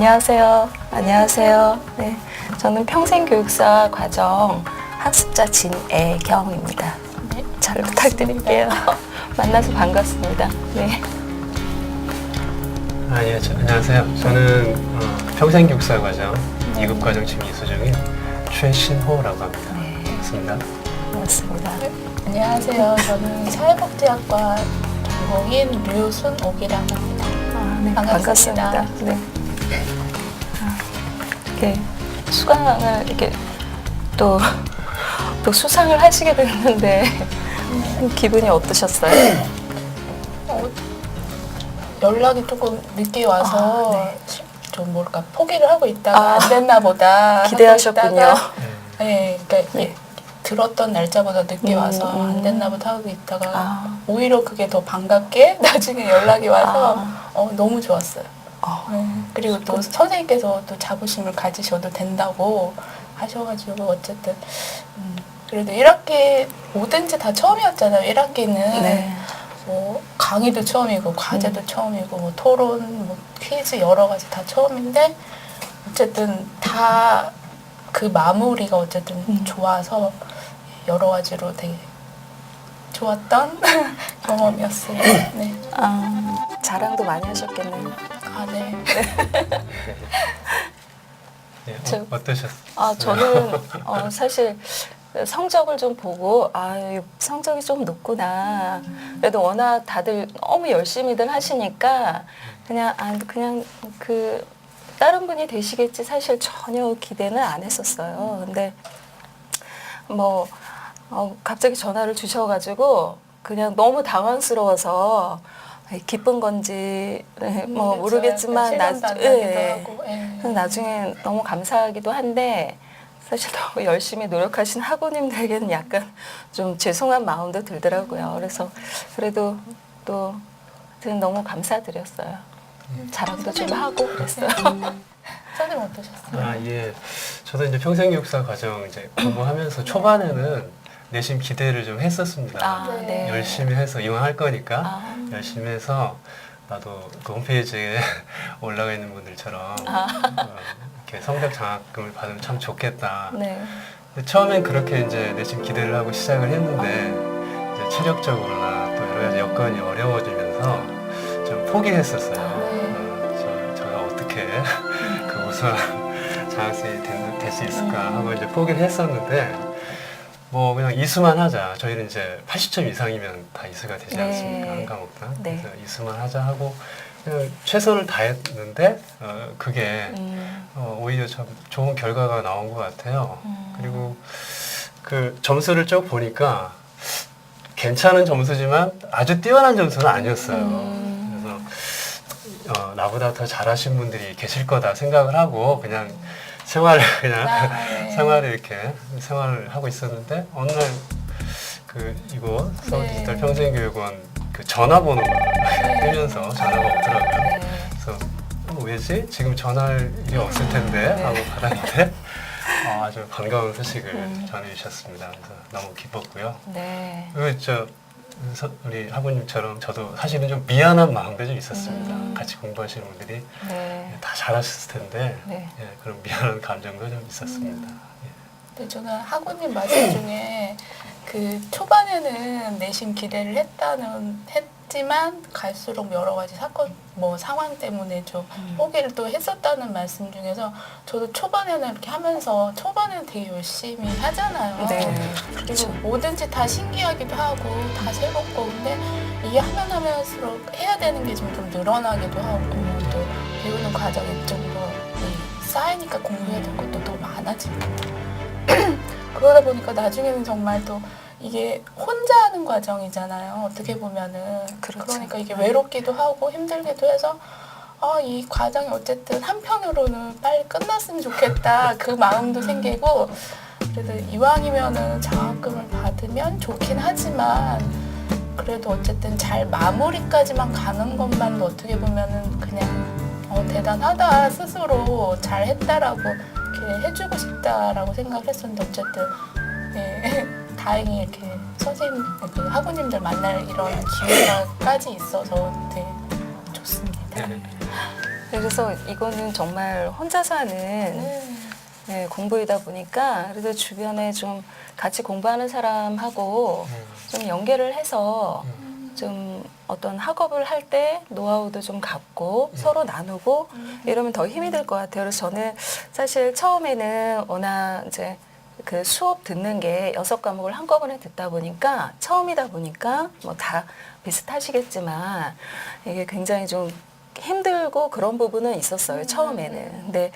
안녕하세요. 안녕하세요. 네, 저는 평생교육사 과정 학습자 진애경입니다. 네, 잘 부탁드릴게요. 만나서 반갑습니다. 네. 예, 안녕하세요. 저는 평생교육사 과정 2급 과정 지금 이수 중인 최신호라고 합니다. 네. 반갑습니다. 반갑습니다. 네, 안녕하세요. 저는 사회복지학과 전공인 류순옥이라고 합니다. 네, 반갑습니다. 반갑습니다. 네. 이렇게 수강을 이렇게 또 수상을 하시게 됐는데 기분이 어떠셨어요? 연락이 조금 늦게 와서 네. 좀 뭘까 포기를 하고 있다가 안 됐나 보다 기대하셨군요. 하고 있다가, 네, 그러니까 네. 들었던 날짜보다 늦게 와서 안 됐나 보다 하고 있다가 오히려 그게 더 반갑게 나중에 연락이 와서 너무 좋았어요. 네, 그리고 또 선생님께서 또 자부심을 가지셔도 된다고 하셔가지고 어쨌든 그래도 1학기 뭐든지 다 처음이었잖아요. 1학기는 네. 뭐 강의도 처음이고 과제도 처음이고 뭐 토론, 뭐 퀴즈 여러 가지 다 처음인데 어쨌든 다 그 마무리가 어쨌든 좋아서 여러 가지로 되게 좋았던 경험이었어요. 네. 자랑도 많이 하셨겠네요. 네. 네, 어떠셨어요? 저는 사실 성적을 좀 보고 성적이 좀 높구나. 그래도 워낙 다들 너무 열심히들 하시니까 그냥 그 다른 분이 되시겠지 사실 전혀 기대는 안 했었어요. 근데 뭐 갑자기 전화를 주셔가지고 그냥 너무 당황스러워서 기쁜 건지 뭐 모르겠지만 나중에 너무 감사하기도 한데 사실 너무 열심히 노력하신 학우님들에게는 약간 좀 죄송한 마음도 들더라고요. 그래서 그래도 또 너무 감사드렸어요. 자랑도 좀 하고 그랬어요. 선생님 어떠셨어요? 예. 저도 이제 평생교육사 과정 이제 공부하면서 초반에는 내심 기대를 좀 했었습니다. 네. 열심히 해서 이왕할 거니까 열심히 해서 나도 그 홈페이지에 올라가 있는 분들처럼 이렇게 성적 장학금을 받으면 참 좋겠다. 네. 근데 처음엔 그렇게 이제 내심 기대를 하고 시작을 했는데 이제 체력적으로나 또 여러 가지 여건이 어려워지면서 좀 포기했었어요. 제가 어떻게 그 우수한 장학생이 될 수 있을까 하고 이제 포기를 했었는데 뭐 그냥 이수만 하자. 저희는 이제 80점 이상이면 다 이수가 되지 않습니까? 한 과목당. 네. 그래서 이수만 하자 하고 그냥 최선을 다했는데 그게 오히려 참 좋은 결과가 나온 것 같아요. 그리고 그 점수를 쭉 보니까 괜찮은 점수지만 아주 뛰어난 점수는 아니었어요. 그래서 나보다 더 잘하신 분들이 계실 거다 생각을 하고 그냥 생활을 생활을 이렇게 생활을 하고 있었는데 어느 날 그 이곳 서울디지털 평생교육원 그 전화번호가 뜨면서 전화가 오더라고요. 그래서 왜지? 지금 전화할 일이 없을 텐데 하고 받았는데 아주 반가운 소식을 전해주셨습니다. 그래서 너무 기뻤고요. 네. 그리고 우리 학우님처럼 저도 사실은 좀 미안한 마음도 좀 있었습니다. 같이 공부하시는 분들이 다 잘하셨을 텐데 그런 미안한 감정도 좀 있었습니다. 근데 저는 학우님 말씀 중에 그 초반에는 내심 기대를 했지만 갈수록 여러 가지 사건 상황 때문에 좀 포기를 또 했었다는 말씀 중에서 저도 초반에는 이렇게 하면서 초반에는 되게 열심히 하잖아요. 네. 그리고 그렇죠. 뭐든지 다 신기하기도 하고 다 새롭고 근데 이게 하면서록 해야 되는 게 좀 늘어나기도 하고 또 배우는 과정이 좀 더 쌓이니까 공부해야 될 것도 더 많아지고 그러다 보니까 나중에는 정말 또 이게 혼자 하는 과정이잖아요. 어떻게 보면은. 그렇죠. 그러니까 이게 외롭기도 하고 힘들기도 해서 이 과정이 어쨌든 한편으로는 빨리 끝났으면 좋겠다. 그 마음도 생기고 그래도 이왕이면은 장학금을 받으면 좋긴 하지만 그래도 어쨌든 잘 마무리까지만 가는 것만도 어떻게 보면은 그냥 대단하다 스스로 잘했다라고 이렇게 해주고 싶다라고 생각했었는데 어쨌든 다행히 이렇게 선생님, 그 학우님들 만날 이런 기회가까지 있어서 되게 좋습니다. 그래서 이거는 정말 혼자서 하는 네, 공부이다 보니까 그래도 주변에 좀 같이 공부하는 사람하고 좀 연계를 해서 좀 어떤 학업을 할 때 노하우도 좀 갖고 서로 나누고 이러면 더 힘이 될 것 같아요. 그래서 저는 사실 처음에는 워낙 이제 그 수업 듣는 게 6과목을 한꺼번에 듣다 보니까 처음이다 보니까 뭐 다 비슷하시겠지만 이게 굉장히 좀 힘들고 그런 부분은 있었어요. 처음에는. 근데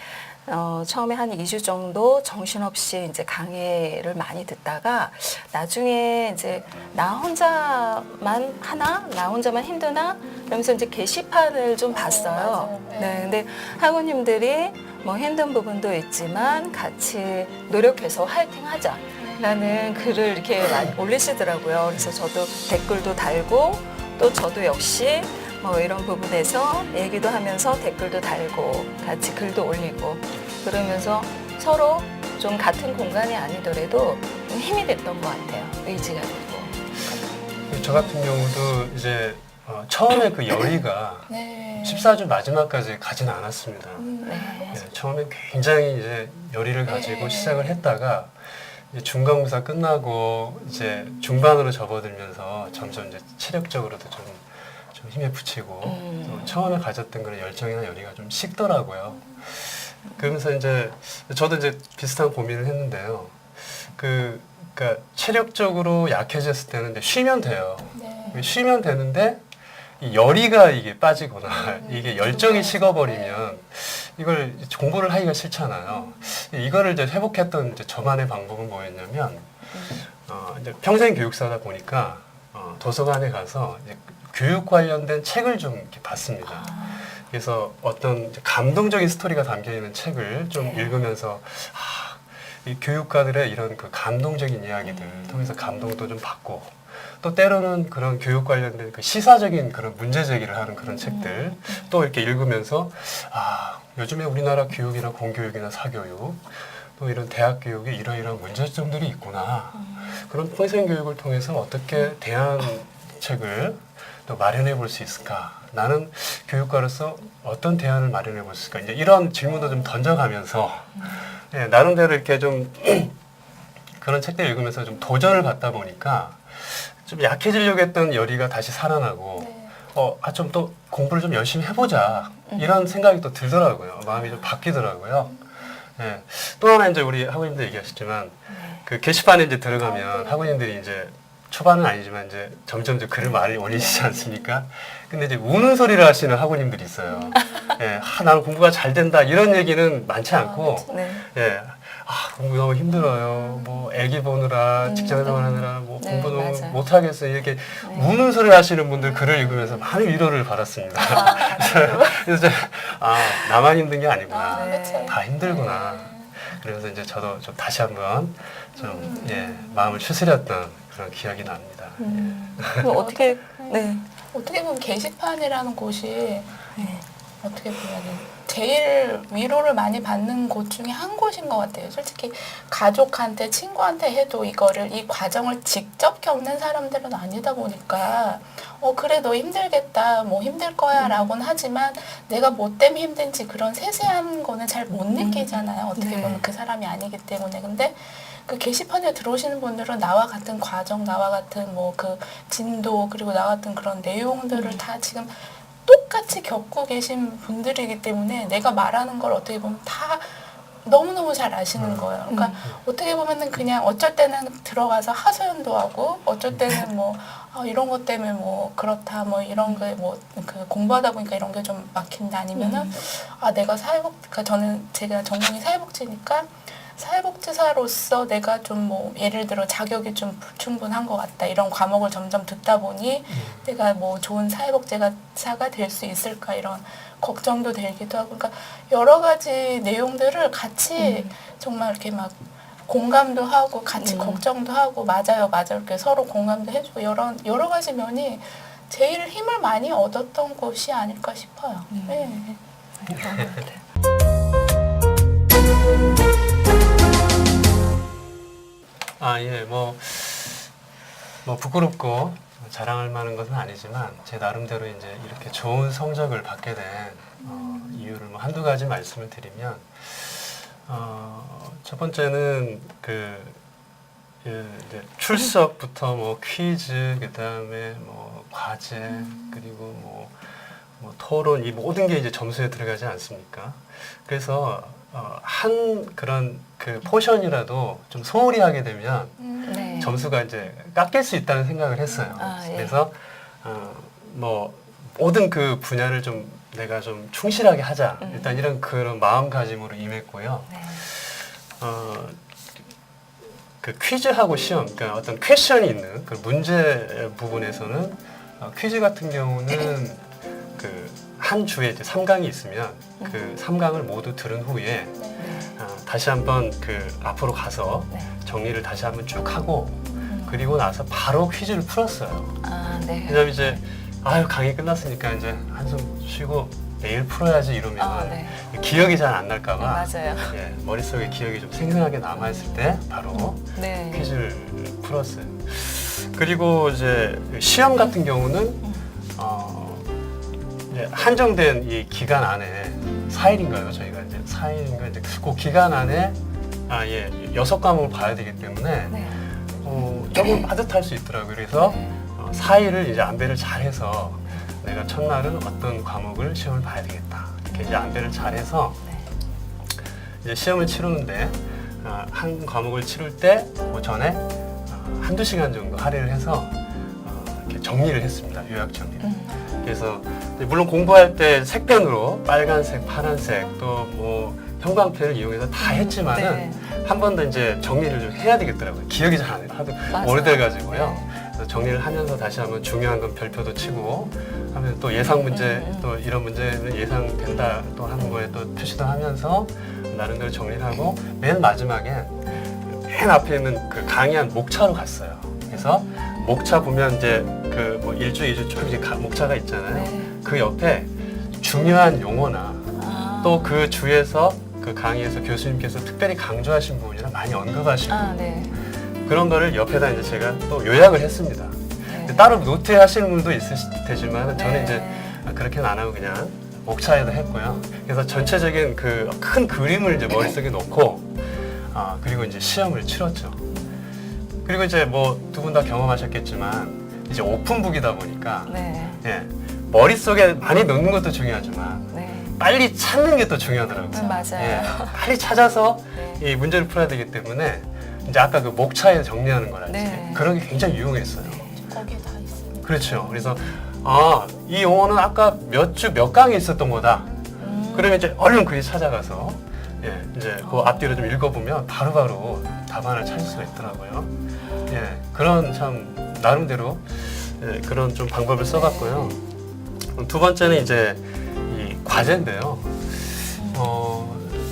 처음에 한 2주 정도 정신없이 이제 강의를 많이 듣다가 나중에 이제 나 혼자만 하나? 나 혼자만 힘드나? 그러면서 이제 게시판을 좀 봤어요. 맞아요. 네. 근데 학우님들이 뭐 힘든 부분도 있지만 같이 노력해서 화이팅 하자. 라는 글을 이렇게 많이 올리시더라고요. 그래서 저도 댓글도 달고 또 저도 역시 뭐 이런 부분에서 얘기도 하면서 댓글도 달고 같이 글도 올리고 그러면서 서로 좀 같은 공간이 아니더라도 좀 힘이 됐던 것 같아요. 의지가 되고. 저 같은 경우도 이제 처음에 그 열의가 네. 14주 마지막까지 가진 않았습니다. 네. 네, 처음에 굉장히 이제 열의를 가지고 네. 시작을 했다가 이제 중간고사 끝나고 이제 중반으로 접어들면서 점점 이제 체력적으로도 좀 힘에 부치고 또 처음에 가졌던 그런 열정이나 열의가 좀 식더라고요. 그러면서 이제 저도 이제 비슷한 고민을 했는데요. 그러니까 체력적으로 약해졌을 때는 이제 쉬면 돼요. 네. 쉬면 되는데 이 열의가 이게 빠지거나 이게 열정이 식어버리면 이걸 공부를 하기가 싫잖아요. 이거를 이제 회복했던 이제 저만의 방법은 뭐였냐면 이제 평생 교육사다 보니까 도서관에 가서 이제 교육 관련된 책을 좀 이렇게 봤습니다. 그래서 어떤 이제 감동적인 스토리가 담겨 있는 책을 좀 읽으면서 이 교육가들의 이런 그 감동적인 이야기들 통해서 감동도 좀 받고 또 때로는 그런 교육 관련된 그 시사적인 그런 문제 제기를 하는 그런 책들 또 이렇게 읽으면서 요즘에 우리나라 교육이나 공교육이나 사교육 또 이런 대학 교육에 이러이러한 문제점들이 있구나. 그런 평생 교육을 통해서 어떻게 대안책을 또 마련해 볼 수 있을까? 나는 교육가로서 어떤 대안을 마련해 볼 수 있을까? 이제 이런 질문도 좀 던져가면서 예, 나름대로 이렇게 좀 그런 책들 읽으면서 좀 도전을 받다 보니까 좀 약해지려고 했던 열의가 다시 살아나고 좀 또 공부를 좀 열심히 해보자 이런 생각이 또 들더라고요. 마음이 좀 바뀌더라고요. 예. 또 하나 이제 우리 학우님들 얘기하셨지만 그 게시판에 이제 들어가면 학우님들이 이제 초반은 아니지만 이제 점점 이제 글을 많이 올리시지 않습니까? 근데 이제 우는 소리를 하시는 학우님들이 있어요. 예, 나는 공부가 잘 된다 이런 얘기는 많지 않고, 네. 예, 공부 너무 힘들어요. 뭐 애기 보느라 직장 생활하느라 뭐 네, 공부 너무 맞아요. 못하겠어요. 이렇게 우는 소리 하시는 분들 글을 읽으면서 많은 위로를 받았습니다. 그래서 나만 힘든 게 아니구나. 그쵸. 다 힘들구나. 그래서 이제 저도 좀 다시 한번 좀 마음을 추스렸던 그런 기억이 납니다. 그럼 어떻게 네. 어떻게 보면 게시판이라는 곳이 어떻게 보면 제일 위로를 많이 받는 곳 중에 한 곳인 것 같아요. 솔직히 가족한테, 친구한테 해도 이 과정을 직접 겪는 사람들은 아니다 보니까 그래 너 힘들겠다, 뭐 힘들 거야 라고는 하지만 내가 뭐 때문에 힘든지 그런 세세한 거는 잘 못 느끼잖아요. 어떻게 보면 그 사람이 아니기 때문에. 근데 그 게시판에 들어오시는 분들은 나와 같은 과정, 나와 같은 뭐 그 진도 그리고 나와 같은 그런 내용들을 다 지금 똑같이 겪고 계신 분들이기 때문에 내가 말하는 걸 어떻게 보면 다 너무너무 잘 아시는 거예요. 그러니까 어떻게 보면은 그냥 어쩔 때는 들어가서 하소연도 하고 어쩔 때는 뭐 이런 것 때문에 뭐 그렇다 뭐 이런 게 뭐 그 공부하다 보니까 이런 게 좀 막힌다 아니면은 내가 그러니까 제가 전공이 사회복지니까 사회복지사로서 내가 좀 뭐 예를 들어 자격이 좀 불충분한 것 같다 이런 과목을 점점 듣다 보니 내가 뭐 좋은 사회복지사가 될 수 있을까 이런 걱정도 되기도 하고 그러니까 여러 가지 내용들을 같이 정말 이렇게 막 공감도 하고 같이 걱정도 하고 맞아요 이렇게 서로 공감도 해주고 여러 가지 면이 제일 힘을 많이 얻었던 곳이 아닐까 싶어요. 네. 그런 것 같아요. 뭐 부끄럽고 자랑할 만한 것은 아니지만 제 나름대로 이제 이렇게 좋은 성적을 받게 된 이유를 뭐 한두 가지 말씀을 드리면 첫 번째는 이제 출석부터 뭐 퀴즈, 그다음에 뭐 과제, 그리고 뭐 토론, 이 모든 게 이제 점수에 들어가지 않습니까? 그래서 한 그런 그 포션이라도 좀 소홀히 하게 되면 네. 점수가 이제 깎일 수 있다는 생각을 했어요. 아, 예. 그래서 뭐 모든 그 분야를 좀 내가 좀 충실하게 하자. 일단 이런 그런 마음가짐으로 임했고요. 네. 그 퀴즈하고 시험, 그러니까 어떤 퀘션이 있는 그 문제 부분에서는 퀴즈 같은 경우는 그 한 주에 이제 3강이 있으면 그 3강을 모두 들은 후에 다시 한번 그 앞으로 가서 네. 정리를 다시 한번 쭉 하고 그리고 나서 바로 퀴즈를 풀었어요. 아, 네. 왜냐면 이제 아유 강의 끝났으니까 이제 한숨 쉬고 내일 풀어야지 이러면 아, 네. 기억이 잘 안 날까 네, 봐 맞아요. 예, 머릿속에 기억이 좀 생생하게 남아있을 때 바로 네. 퀴즈를 풀었어요. 그리고 이제 시험 같은 경우는 이제 한정된 이 기간 안에 4일인가요? 저희가 이제 4일인가 이제 그 기간 안에 6과목을 봐야 되기 때문에 네. 조금 빠듯할 수 있더라고요. 그래서 네. 4일을 이제 안배를 잘해서 내가 첫날은 어떤 과목을 시험을 봐야 되겠다. 이렇게 이제 안배를 잘해서 네. 이제 시험을 치르는데 한 과목을 치를 때 그 전에 한두 시간 정도 할애를 해서 이렇게 정리를 했습니다. 요약 정리를. 그래서 물론 공부할 때 색변으로 빨간색, 파란색 또 뭐 형광펜을 이용해서 다 했지만은 네. 한 번 더 이제 정리를 좀 해야 되겠더라고요. 기억이 잘 안 나요. 하도 맞아요. 오래돼가지고요. 네. 그래서 정리를 하면서 다시 한번 중요한 건 별표도 치고 하면 또 예상 문제 또 이런 문제는 예상된다 또 하는 거에 또 표시도 하면서 나름대로 정리를 하고 맨 마지막에 맨 앞에 있는 그 강의한 목차로 갔어요. 그래서 목차 보면 이제 그 뭐 1주, 2주 쭉 이제 목차가 있잖아요. 네. 그 옆에 중요한 용어나 아. 또 그 주에서 그 강의에서 교수님께서 특별히 강조하신 부분이나 많이 언급하시고 아, 네. 그런 거를 옆에다 이제 제가 또 요약을 했습니다. 네. 따로 노트 하시는 분도 있으실 테지만 저는 네. 이제 그렇게는 안 하고 그냥 목차에다 했고요. 그래서 전체적인 그 큰 그림을 이제 머릿속에 놓고 그리고 이제 시험을 치렀죠. 그리고 이제 뭐 두 분 다 경험하셨겠지만 이제 오픈북이다 보니까 네. 예, 머릿속에 많이 넣는 것도 중요하지만 네. 빨리 찾는 게 또 중요하더라고요. 맞아요. 예, 빨리 찾아서 네. 이 문제를 풀어야 되기 때문에 이제 아까 그 목차에 정리하는 거랄지 네. 그런 게 굉장히 유용했어요. 거기에 다 있습니다. 그렇죠. 그래서 이 용어는 아까 몇 주 몇 강에 있었던 거다. 그러면 이제 얼른 그리 찾아가서 이제 그 앞뒤로 좀 읽어보면 바로바로 답안을 찾을 수가 있더라고요. 예, 그런 참 나름대로 그런 좀 방법을 써봤고요. 두 번째는 이제 이 과제인데요.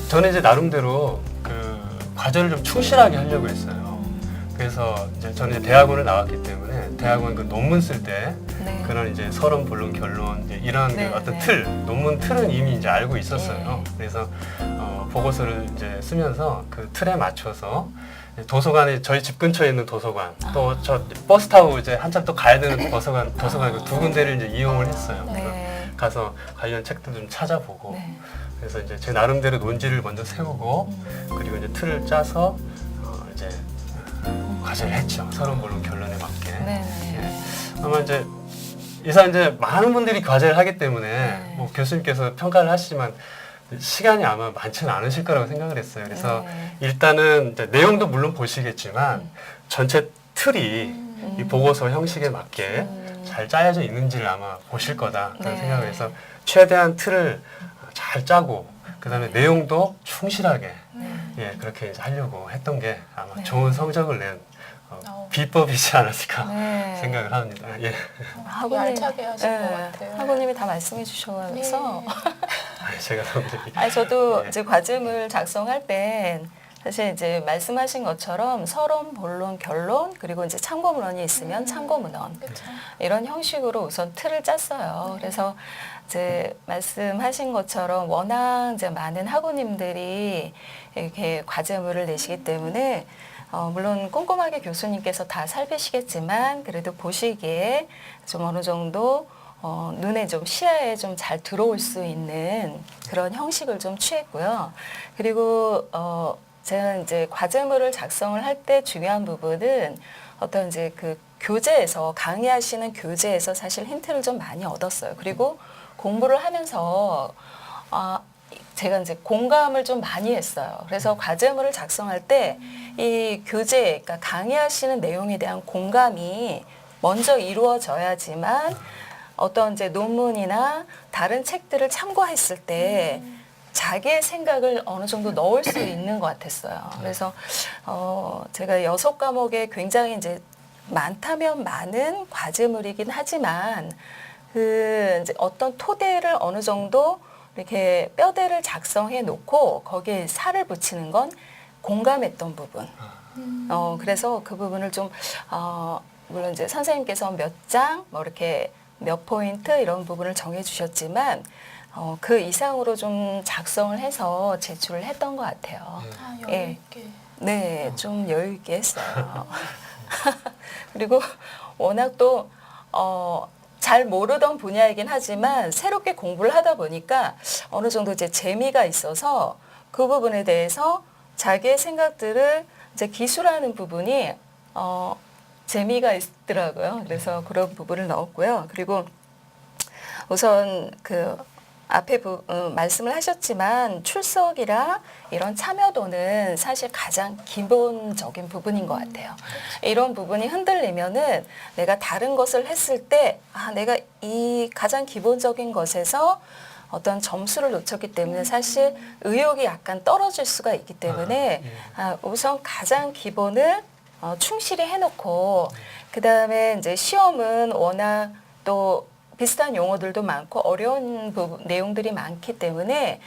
저는 이제 나름대로 그 과제를 좀 충실하게 하려고 했어요. 그래서 이제 저는 이제 대학원을 나왔기 때문에 대학원 그 논문 쓸 때 네. 그런 이제 서론, 본론, 결론 이제 이런 네, 그 어떤 네. 틀, 논문 틀은 이미 이제 알고 있었어요. 네. 그래서 보고서를 이제 쓰면서 그 틀에 맞춰서 도서관에 저희 집 근처에 있는 도서관 또 저 버스 타고 이제 한참 또 가야 되는 도서관 그 두 군데를 이제 이용을 했어요. 그래서 네. 가서 관련 책도 좀 찾아보고 네. 그래서 이제 제 나름대로 논지를 먼저 세우고 그리고 이제 틀을 짜서 이제 과제를 했죠. 서론, 본론, 결론에 맞게. 네. 아마 이제 이상 이제 많은 분들이 과제를 하기 때문에 네. 뭐 교수님께서 평가를 하시지만 시간이 아마 많지는 않으실 거라고 생각을 했어요. 그래서 네. 일단은 이제 내용도 물론 보시겠지만 전체 틀이 이 보고서 형식에 맞게 잘 짜여져 있는지를 아마 보실 거다 그런 네. 생각을 해서 최대한 틀을 잘 짜고 그다음에 내용도 충실하게 그렇게 이제 하려고 했던 게 아마 네. 좋은 성적을 낸 비법이지 않았을까 네. 생각을 합니다. 예. 학우님, 알차게 하신 것 같아요. 학우님이 다 말씀해 주셔서 제가 사람들이 저도 네. 이제 과제물 작성할 땐 사실 이제 말씀하신 것처럼 서론, 본론, 결론 그리고 이제 참고문헌이 있으면 참고문헌 그렇죠. 이런 형식으로 우선 틀을 짰어요. 그래서 이제 말씀하신 것처럼 워낙 이제 많은 학우님들이 이렇게 과제물을 내시기 때문에 물론 꼼꼼하게 교수님께서 다 살피시겠지만 그래도 보시기에 좀 어느 정도 눈에 좀 시야에 좀 잘 들어올 수 있는 그런 형식을 좀 취했고요. 그리고 제가 이제 과제물을 작성을 할 때 중요한 부분은 어떤 이제 그 교재에서 강의하시는 교재에서 사실 힌트를 좀 많이 얻었어요. 그리고 공부를 하면서 제가 이제 공감을 좀 많이 했어요. 그래서 과제물을 작성할 때 이 교재, 그러니까 강의하시는 내용에 대한 공감이 먼저 이루어져야지만 어떤 이제 논문이나 다른 책들을 참고했을 때 자기의 생각을 어느 정도 넣을 수 있는 것 같았어요. 그래서 제가 6과목에 굉장히 이제 많다면 많은 과제물이긴 하지만 그 이제 어떤 토대를 어느 정도 이렇게 뼈대를 작성해 놓고 거기에 살을 붙이는 건 공감했던 부분. 그래서 그 부분을 좀 물론 이제 선생님께서 몇 장, 뭐 이렇게 몇 포인트 이런 부분을 정해 주셨지만 그 이상으로 좀 작성을 해서 제출을 했던 것 같아요. 여유 예. 있게. 네, 좀 여유 있게 했어요. 그리고 워낙 또 잘 모르던 분야이긴 하지만 새롭게 공부를 하다 보니까 어느 정도 이제 재미가 있어서 그 부분에 대해서 자기의 생각들을 이제 기술하는 부분이 재미가 있더라고요. 그래서 그런 부분을 넣었고요. 그리고 우선 그 앞에 말씀을 하셨지만 출석이랑 이런 참여도는 사실 가장 기본적인 부분인 것 같아요. 이런 부분이 흔들리면은 내가 다른 것을 했을 때 내가 이 가장 기본적인 것에서 어떤 점수를 놓쳤기 때문에 사실 의욕이 약간 떨어질 수가 있기 때문에 우선 가장 기본을 충실히 해놓고 그 다음에 이제 시험은 워낙 또 비슷한 용어들도 많고 어려운 내용들이 많기 때문에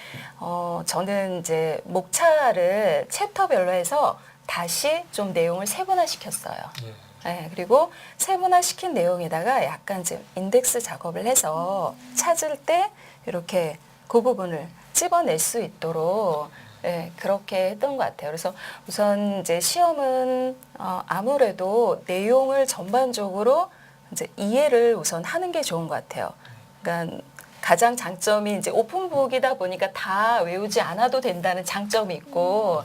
저는 이제 목차를 챕터별로 해서 다시 좀 내용을 세분화시켰어요. 네, 그리고 세분화시킨 내용에다가 약간 이제 인덱스 작업을 해서 찾을 때 이렇게 그 부분을 찝어낼 수 있도록 그렇게 했던 것 같아요. 그래서 우선 이제 시험은 아무래도 내용을 전반적으로 이제 이해를 우선 하는 게 좋은 것 같아요. 그러니까 가장 장점이 이제 오픈북이다 보니까 다 외우지 않아도 된다는 장점이 있고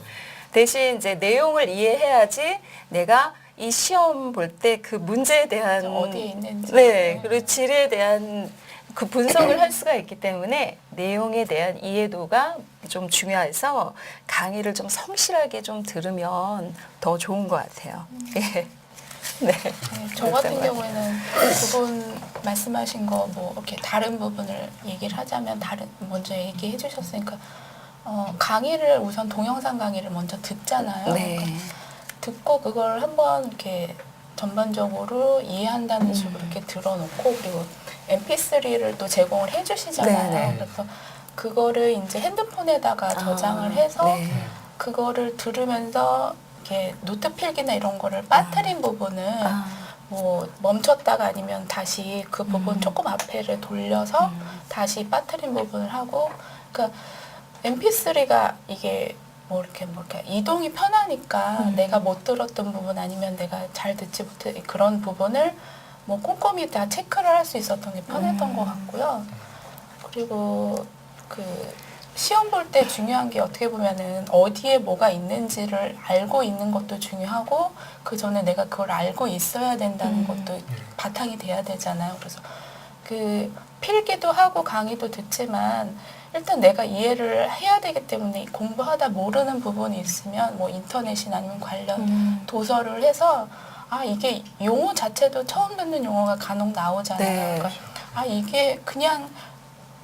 대신 이제 내용을 이해해야지 내가 이 시험 볼 때 그 문제에 대한 어디에 있는지. 네, 그리고 질에 대한 그 분석을 할 수가 있기 때문에 내용에 대한 이해도가 좀 중요해서 강의를 좀 성실하게 좀 들으면 더 좋은 것 같아요. 예. 네. 저 같은 경우에는 그분 말씀하신 거 뭐 이렇게 다른 부분을 얘기를 하자면 먼저 얘기해 주셨으니까 강의를 우선 동영상 강의를 먼저 듣잖아요. 네. 그러니까 듣고 그걸 한번 이렇게 전반적으로 이해한다는 식으로 이렇게 들어놓고 그리고 MP3를 또 제공을 해주시잖아요. 네, 네. 그래서 그거를 이제 핸드폰에다가 저장을 해서 네. 그거를 들으면서 이렇게 노트 필기나 이런 거를 빠뜨린 부분을 뭐 멈췄다가 아니면 다시 그 부분 조금 앞에를 돌려서 다시 빠뜨린 부분을 하고 그러니까 MP3가 이게 뭐 이렇게 이동이 편하니까 내가 못 들었던 부분 아니면 내가 잘 듣지 못해 그런 부분을 뭐 꼼꼼히 다 체크를 할 수 있었던 게 편했던 것 같고요. 그리고 그 시험 볼 때 중요한 게 어떻게 보면은 어디에 뭐가 있는지를 알고 있는 것도 중요하고 그 전에 내가 그걸 알고 있어야 된다는 것도 바탕이 돼야 되잖아요. 그래서 그 필기도 하고 강의도 듣지만 일단 내가 이해를 해야 되기 때문에 공부하다 모르는 부분이 있으면 뭐 인터넷이나 아니면 관련 도서를 해서 이게 용어 자체도 처음 듣는 용어가 간혹 나오잖아요. 네. 그러니까 이게 그냥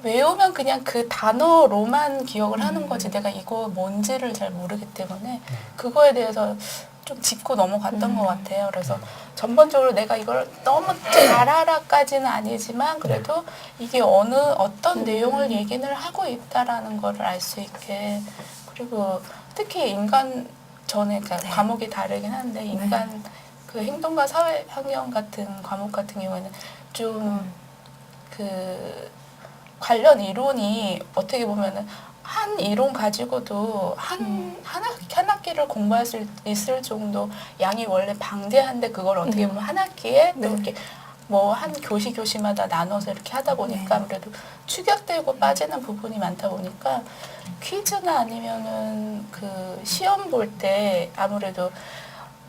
외우면 그냥 그 단어로만 기억을 하는 거지 내가 이거 뭔지를 잘 모르기 때문에 그거에 대해서 좀 짚고 넘어갔던 것 같아요. 그래서 전반적으로 내가 이걸 너무 잘 알아까지는 아니지만 그래도 이게 어떤 내용을 얘기를 하고 있다라는 거를 알 수 있게 그리고 특히 인간 그러니까 과목이 다르긴 한데 인간 그 행동과 사회 환경 같은 과목 같은 경우에는 좀 그 관련 이론이 어떻게 보면은 한 이론 가지고도 한 학기를 공부할 수 있을 정도 양이 원래 방대한데 그걸 어떻게 보면 한 학기에 또 이렇게 뭐 한 교시마다 나눠서 이렇게 하다 보니까 아무래도 축약되고 빠지는 부분이 많다 보니까 퀴즈나 아니면은 그 시험 볼 때 아무래도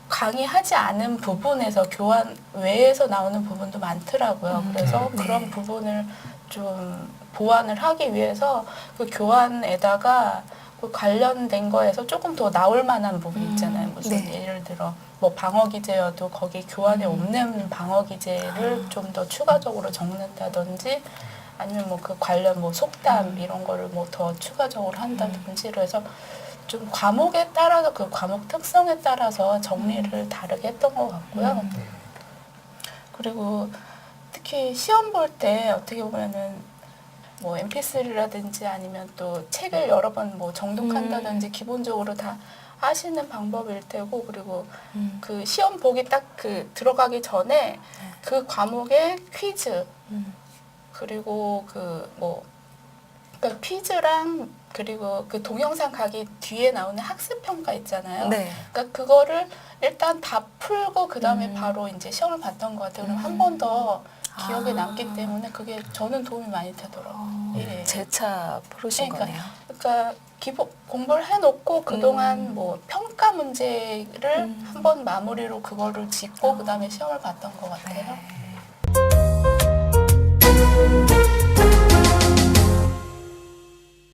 강의하지 않은 부분에서 교환 외에서 나오는 부분도 많더라고요. 그래서 네. 그런 부분을 좀 보완을 하기 위해서 그 교환에다가 그 관련된 거에서 조금 더 나올 만한 부분 있잖아요. 무슨 네. 예를 들어 뭐 방어 기제여도 거기 교환에 없는 방어 기제를 좀 더 추가적으로 적는다든지 아니면 뭐 그 관련 뭐 속담 이런 거를 뭐 더 추가적으로 한다든지 그래서 좀 과목에 따라서 그 과목 특성에 따라서 정리를 다르게 했던 것 같고요. 그리고 특히 시험 볼 때 어떻게 보면은 뭐 MP3라든지 아니면 또 책을 여러 번 뭐 정독한다든지 기본적으로 다 하시는 방법일 테고 그리고 그 시험 보기 딱 그 들어가기 전에 그 과목의 퀴즈 그리고 그 뭐 그러니까 퀴즈랑 그리고 그 동영상 가기 뒤에 나오는 학습 평가 있잖아요. 네. 그러니까 그거를 일단 다 풀고 그 다음에 바로 이제 시험을 봤던 것 같아요. 그럼 한 번 더 기억에 남기 때문에 그게 저는 도움이 많이 되더라고요. 예. 재차 풀으신 그러니까, 거네요. 그러니까 기본 공부를 해놓고 그동안 뭐 평가 문제를 한번 마무리로 그거를 짚고 그 다음에 시험을 봤던 것 같아요. 네.